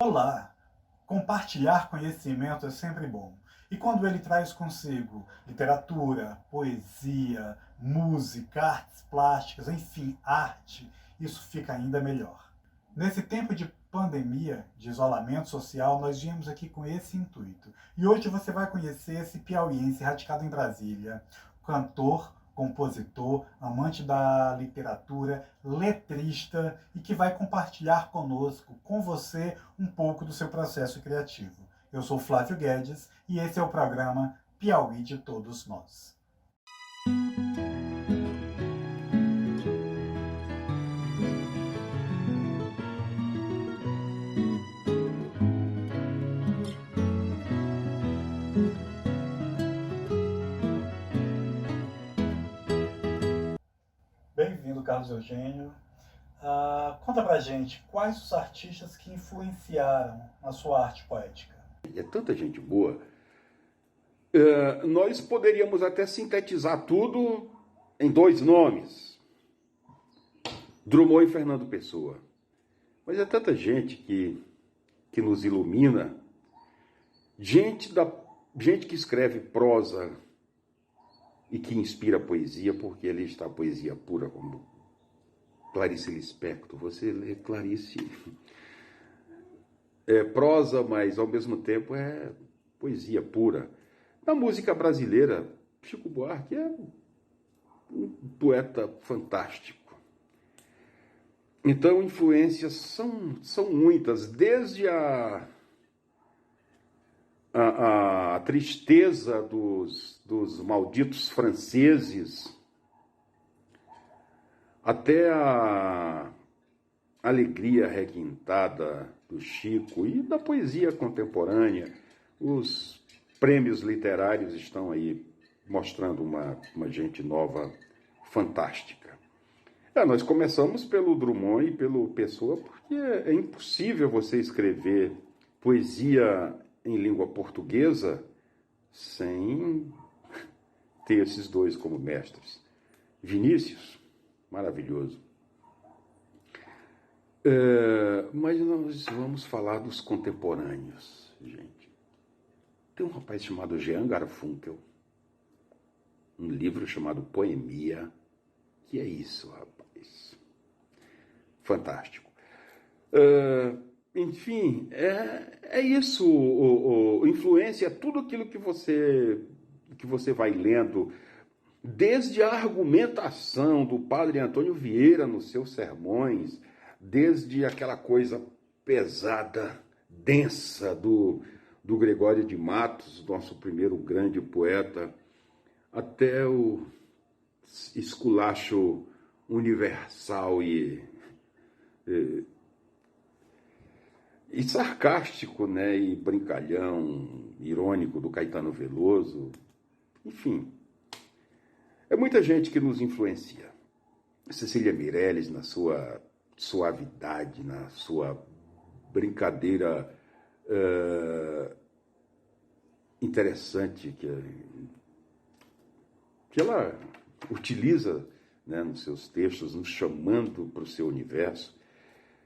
Olá! Compartilhar conhecimento é sempre bom. E quando ele traz consigo literatura, poesia, música, artes plásticas, enfim, arte, isso fica ainda melhor. Nesse tempo de pandemia, de isolamento social, nós viemos aqui com esse intuito. E hoje você vai conhecer esse piauiense radicado em Brasília, cantor, compositor, amante da literatura, letrista e que vai compartilhar conosco, com você, um pouco do seu processo criativo. Eu sou Flávio Guedes e esse é o programa Piauí de Todos Nós. Bem-vindo, Carlos Eugênio. Conta pra gente, quais os artistas que influenciaram na sua arte poética? É tanta gente boa. Nós poderíamos até sintetizar tudo em dois nomes: Drummond e Fernando Pessoa. Mas é tanta gente que nos ilumina, gente que escreve prosa e que inspira poesia, porque ali está a poesia pura, como Clarice Lispector. Você lê Clarice, é prosa, mas ao mesmo tempo é poesia pura. Na música brasileira, Chico Buarque é um poeta fantástico. Então, influências são muitas, desde a tristeza dos malditos franceses, até a alegria requintada do Chico e da poesia contemporânea. Os prêmios literários estão aí mostrando uma gente nova, fantástica. Nós começamos pelo Drummond e pelo Pessoa, porque é impossível você escrever poesia em língua portuguesa sem ter esses dois como mestres. Vinícius, maravilhoso. Mas nós vamos falar dos contemporâneos, gente. Tem um rapaz chamado Jean Garfunkel, um livro chamado Poemia. Que é isso, rapaz? Fantástico. Enfim, é isso. Influência é tudo aquilo que você vai lendo, desde a argumentação do padre Antônio Vieira nos seus sermões, desde aquela coisa pesada, densa do Gregório de Matos, nosso primeiro grande poeta, até o esculacho universal e sarcástico, né, e brincalhão, irônico do Caetano Veloso. Enfim, é muita gente que nos influencia. Cecília Meirelles, na sua suavidade, na sua brincadeira interessante que ela utiliza, né, nos seus textos, nos chamando para o seu universo.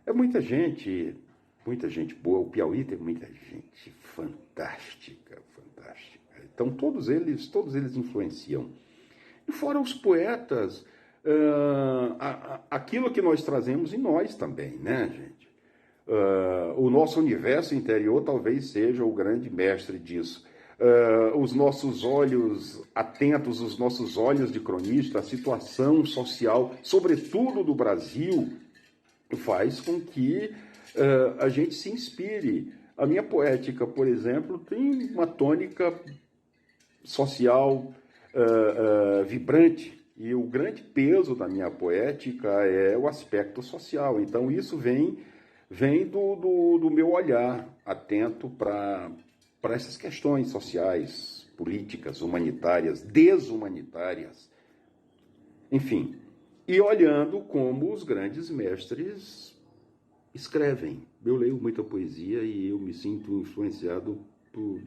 É muita gente boa. O Piauí tem muita gente fantástica. Então todos eles influenciam. E fora os poetas, aquilo que nós trazemos em nós também, né, gente? O nosso universo interior talvez seja o grande mestre disso. Os nossos olhos atentos, os nossos olhos de cronista, a situação social, sobretudo do Brasil, faz com que a gente se inspire. A minha poética, por exemplo, tem uma tônica social vibrante, e o grande peso da minha poética é o aspecto social. Então isso vem do meu olhar atento para essas questões sociais, políticas, humanitárias, desumanitárias, enfim, e olhando como os grandes mestres escrevem. Eu leio muita poesia e eu me sinto influenciado por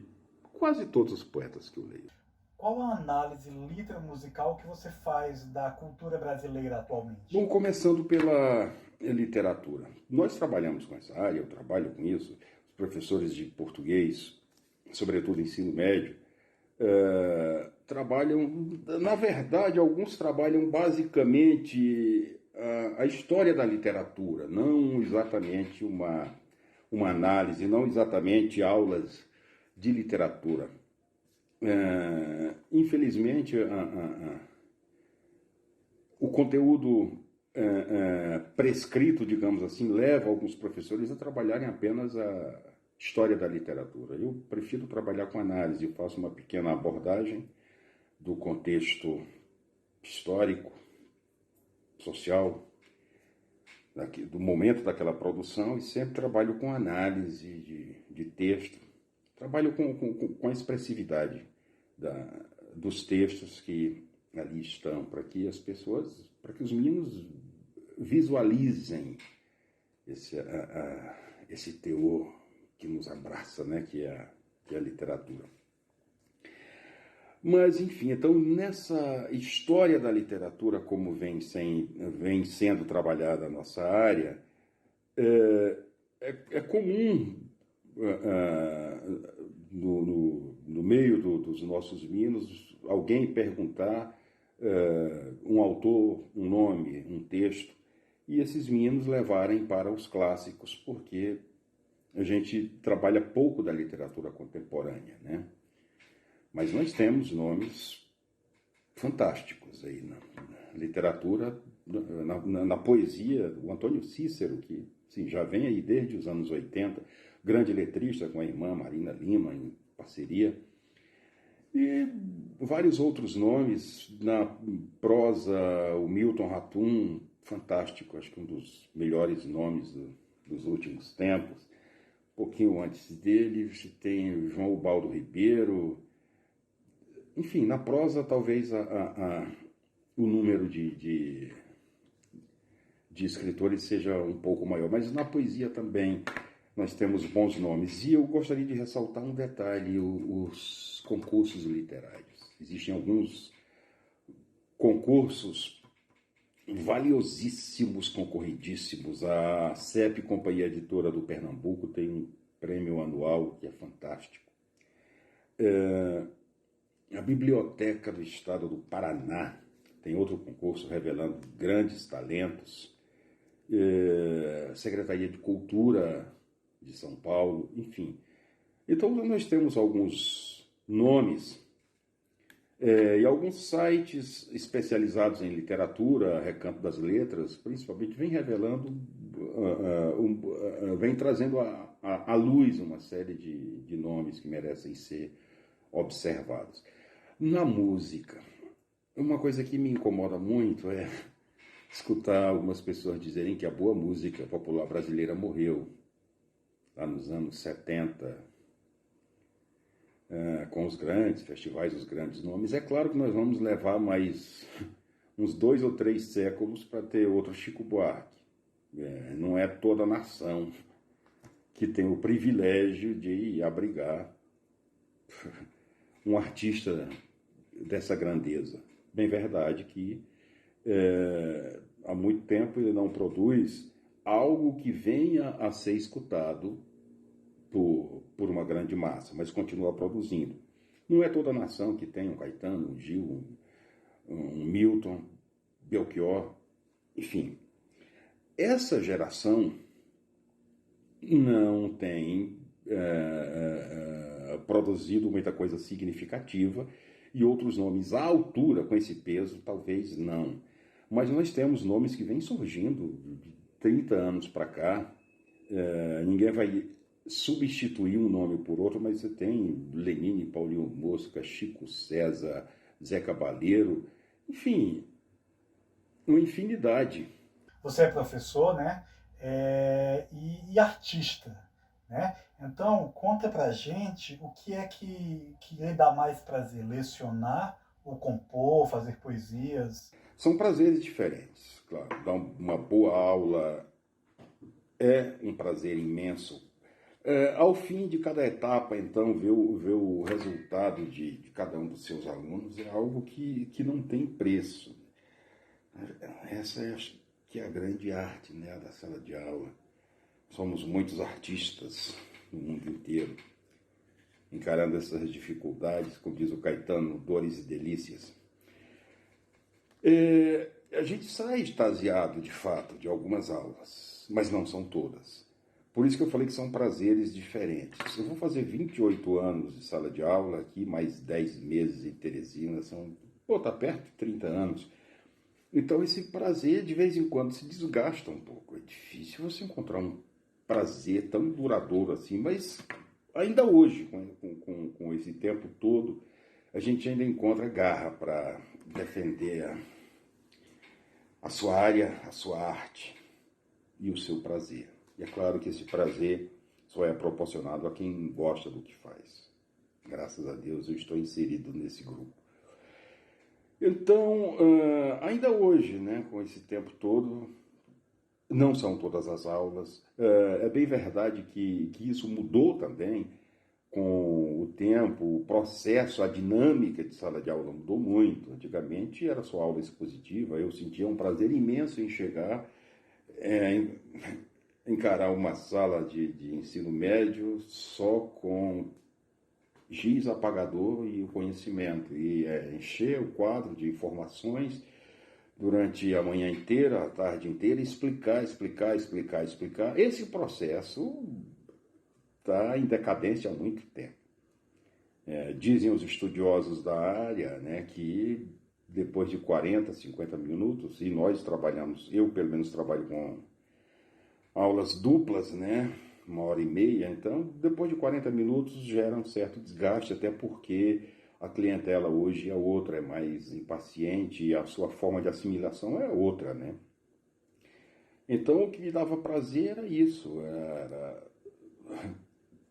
quase todos os poetas que eu leio. Qual a análise literamusical que você faz da cultura brasileira atualmente? Bom, começando pela literatura. Nós trabalhamos com essa área, eu trabalho com isso. professores de português, sobretudo ensino médio, trabalham, na verdade, alguns trabalham basicamente a história da literatura, não exatamente uma análise, não exatamente aulas de literatura. Infelizmente, o conteúdo prescrito, digamos assim, leva alguns professores a trabalharem apenas a história da literatura. Eu prefiro trabalhar com análise, eu faço uma pequena abordagem do contexto histórico, social, do momento daquela produção, e sempre trabalho com análise de texto, trabalho com a expressividade dos textos que ali estão, para que as pessoas, para que os meninos visualizem esse teor que nos abraça, né, que é a literatura. Mas, enfim, então, nessa história da literatura, como vem sendo trabalhada a nossa área, é comum no meio dos nossos meninos alguém perguntar um autor, um nome, um texto, e esses meninos levarem para os clássicos, porque a gente trabalha pouco da literatura contemporânea, né? Mas nós temos nomes fantásticos aí na literatura, na poesia. O Antônio Cícero, que sim, já vem aí desde os anos 80, grande letrista com a irmã Marina Lima, em parceria. E vários outros nomes. Na prosa, o Milton Ratum, fantástico, acho que um dos melhores nomes dos últimos tempos. Um pouquinho antes dele, você tem o João Ubaldo Ribeiro. Enfim, na prosa talvez o número de escritores seja um pouco maior, mas na poesia também nós temos bons nomes. E eu gostaria de ressaltar um detalhe, os concursos literários. Existem alguns concursos valiosíssimos, concorridíssimos. A CEP, Companhia Editora do Pernambuco, tem um prêmio anual que é fantástico. A Biblioteca do Estado do Paraná tem outro concurso revelando grandes talentos. A Secretaria de Cultura de São Paulo, enfim. Então, nós temos alguns nomes e alguns sites especializados em literatura, Recanto das Letras, principalmente, vem revelando, vem trazendo à luz uma série de nomes que merecem ser observados. Na música, uma coisa que me incomoda muito é escutar algumas pessoas dizerem que a boa música popular brasileira morreu lá nos anos 70, com os grandes festivais, os grandes nomes. É claro que nós vamos levar mais uns 2 ou 3 séculos para ter outro Chico Buarque. Não é toda a nação que tem o privilégio de abrigar um artista dessa grandeza. Bem verdade que há muito tempo ele não produz algo que venha a ser escutado por uma grande massa, mas continua produzindo. Não é toda a nação que tem um Caetano, um Gil, um Milton, Belchior, enfim. Essa geração não tem produzido muita coisa significativa, e outros nomes à altura, com esse peso, talvez não. Mas nós temos nomes que vêm surgindo de 30 anos para cá. Ninguém vai substituir um nome por outro, mas você tem Lenine, Paulinho Mosca, Chico César, Zé Cabaleiro, enfim, uma infinidade. Você é professor, né? E artista, né? Então, conta pra gente o que é que lhe dá mais prazer, lecionar ou compor, fazer poesias? São prazeres diferentes, claro. Dar uma boa aula é um prazer imenso. Ao fim de cada etapa, então, ver o resultado de cada um dos seus alunos é algo que não tem preço. Essa é, acho que é a grande arte, né, da sala de aula. Somos muitos artistas no mundo inteiro, encarando essas dificuldades, como diz o Caetano, dores e delícias. A gente sai extasiado, de fato, de algumas aulas, mas não são todas. Por isso que eu falei que são prazeres diferentes. Eu vou fazer 28 anos de sala de aula aqui, mais 10 meses em Teresina, tá perto de 30 anos. Então esse prazer, de vez em quando, se desgasta um pouco. É difícil você encontrar um prazer tão duradouro assim, mas ainda hoje, com esse tempo todo, a gente ainda encontra garra para defender a sua área, a sua arte e o seu prazer. E é claro que esse prazer só é proporcionado a quem gosta do que faz. Graças a Deus eu estou inserido nesse grupo. Então, ainda hoje, né, com esse tempo todo, não são todas as aulas. É bem verdade que isso mudou também com o tempo, o processo, a dinâmica de sala de aula mudou muito. Antigamente era só aula expositiva, eu sentia um prazer imenso em chegar, encarar uma sala de ensino médio só com giz apagador e o conhecimento, e encher o quadro de informações durante a manhã inteira, a tarde inteira, explicar. Esse processo está em decadência há muito tempo. Dizem os estudiosos da área, né, que depois de 40, 50 minutos, e nós trabalhamos, eu pelo menos trabalho com aulas duplas, né, 1h30, então depois de 40 minutos gera um certo desgaste, até porque a clientela hoje é outra, é mais impaciente e a sua forma de assimilação é outra, né? Então o que me dava prazer era isso, era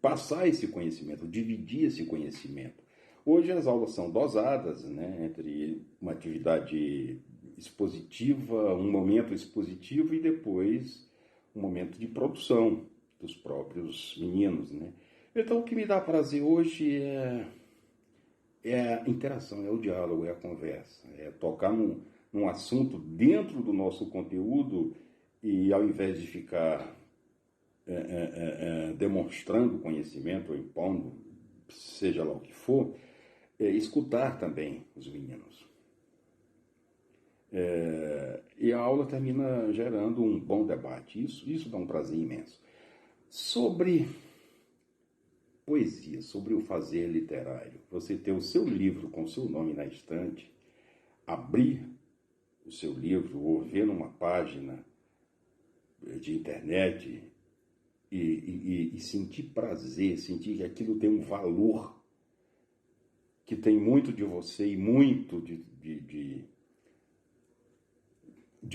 passar esse conhecimento, dividir esse conhecimento. Hoje as aulas são dosadas, né, entre uma atividade expositiva, um momento expositivo e depois um momento de produção dos próprios meninos, né? Então o que me dá prazer hoje é a interação, é o diálogo, é a conversa, é tocar num assunto dentro do nosso conteúdo e ao invés de ficar demonstrando conhecimento ou impondo, seja lá o que for, escutar também os meninos. E a aula termina gerando um bom debate. Isso dá um prazer imenso. Sobre poesia, sobre o fazer literário, você ter o seu livro com o seu nome na estante, abrir o seu livro ou ver numa página de internet e sentir prazer, sentir que aquilo tem um valor, que tem muito de você e muito de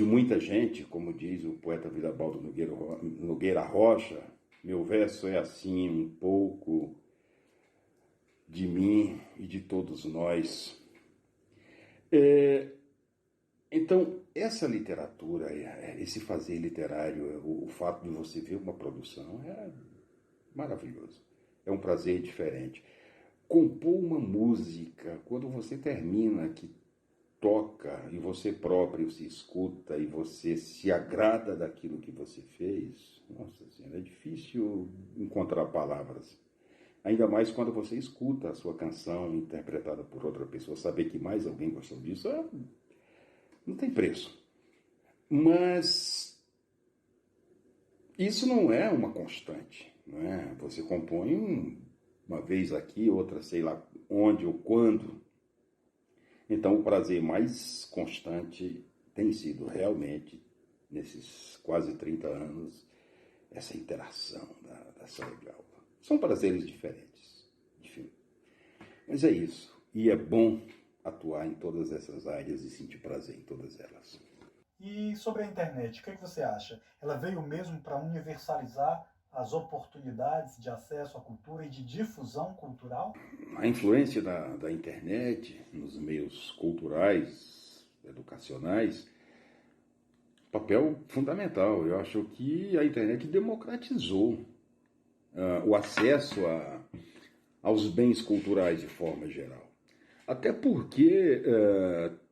muita gente, como diz o poeta Vidabaldo Nogueira Rocha, meu verso é assim, um pouco de mim e de todos nós. Então, essa literatura, esse fazer literário, o fato de você ver uma produção é maravilhoso. É um prazer diferente. Compor uma música, quando você termina, que toca e você próprio se escuta e você se agrada daquilo que você fez, nossa senhora, é difícil encontrar palavras. Ainda mais quando você escuta a sua canção interpretada por outra pessoa, saber que mais alguém gostou disso, não tem preço. Mas isso não é uma constante, não é? Você compõe uma vez aqui, outra sei lá onde ou quando. Então o prazer mais constante tem sido realmente, nesses quase 30 anos, essa interação da sala de aula. São prazeres diferentes, enfim. Mas é isso. E é bom atuar em todas essas áreas e sentir prazer em todas elas. E sobre a internet, o que você acha? Ela veio mesmo para universalizar as oportunidades de acesso à cultura e de difusão cultural? A influência da internet nos meios culturais, educacionais, papel fundamental. Eu acho que a internet democratizou o acesso aos bens culturais de forma geral. Até porque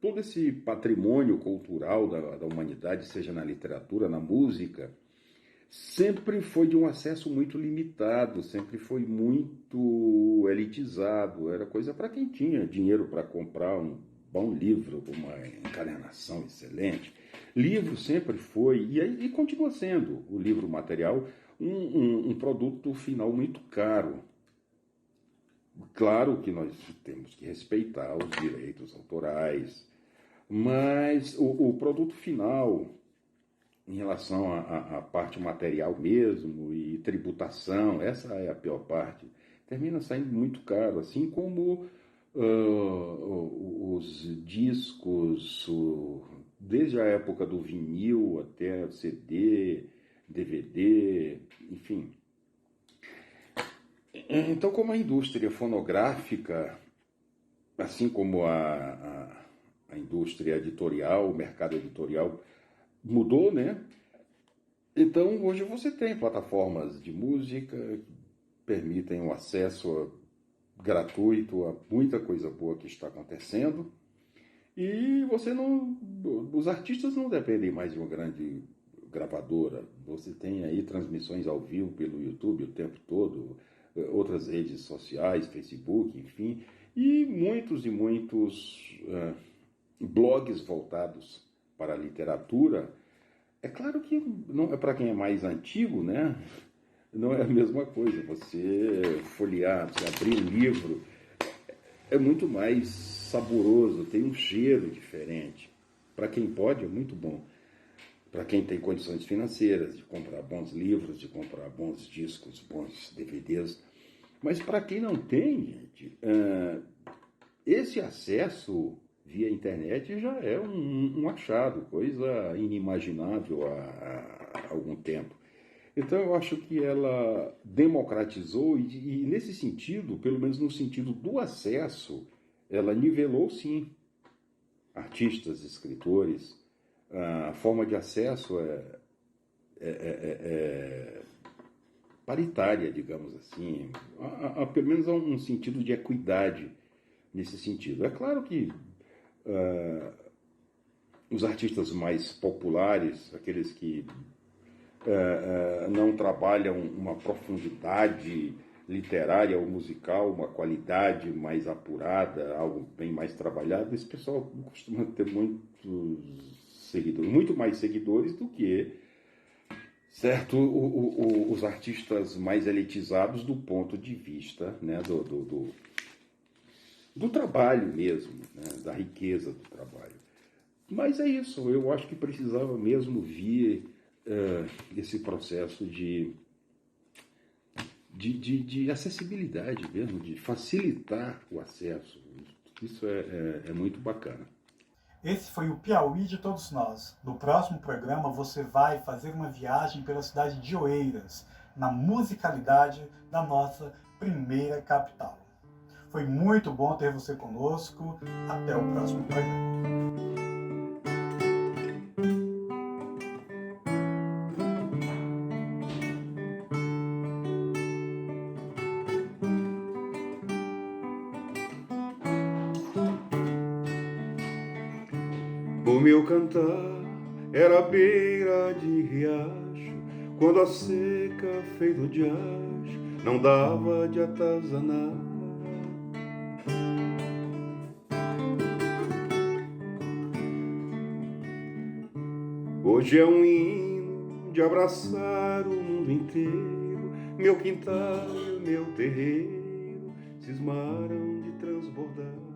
todo esse patrimônio cultural da humanidade, seja na literatura, na música, sempre foi de um acesso muito limitado, sempre foi muito elitizado. Era coisa para quem tinha dinheiro para comprar um bom livro, uma encadernação excelente. Livro sempre foi, e continua sendo, o livro material, um produto final muito caro. Claro que nós temos que respeitar os direitos autorais, mas o produto final, em relação à parte material mesmo e tributação, essa é a pior parte, termina saindo muito caro, assim como os discos, desde a época do vinil até CD, DVD, enfim. Então, como a indústria fonográfica, assim como a indústria editorial, o mercado editorial mudou, né? Então, hoje você tem plataformas de música que permitem o acesso gratuito a muita coisa boa que está acontecendo. E os artistas não dependem mais de uma grande gravadora. Você tem aí transmissões ao vivo pelo YouTube o tempo todo, outras redes sociais, Facebook, enfim, e muitos blogs voltados para a literatura. É claro que não é para quem é mais antigo, né? Não é a mesma coisa. Você folhear, você abrir um livro, é muito mais saboroso, tem um cheiro diferente. Para quem pode, é muito bom. Para quem tem condições financeiras de comprar bons livros, de comprar bons discos, bons DVDs. Mas para quem não tem, gente, esse acesso via internet já é um achado, coisa inimaginável há algum tempo. Então eu acho que ela democratizou e nesse sentido, pelo menos no sentido do acesso, ela nivelou sim artistas, escritores. A forma de acesso é paritária, digamos assim, pelo menos há um sentido de equidade nesse sentido. É claro que os artistas mais populares, aqueles que não trabalham uma profundidade literária ou musical, uma qualidade mais apurada, algo bem mais trabalhado, esse pessoal costuma ter muitos seguidores, muito mais seguidores do que certo os artistas mais elitizados do ponto de vista, né, do trabalho mesmo, né, da riqueza do trabalho. Mas é isso, eu acho que precisava mesmo vir esse processo de acessibilidade mesmo, de facilitar o acesso. Isso é muito bacana. Esse foi o Piauí de todos nós. No próximo programa você vai fazer uma viagem pela cidade de Oeiras, na musicalidade da nossa primeira capital. Foi muito bom ter você conosco. Até o próximo programa. O meu cantar era à beira de riacho, quando a seca feito de acho não dava de atazanar. Hoje é um hino de abraçar o mundo inteiro, meu quintal e meu terreiro cismaram de transbordar.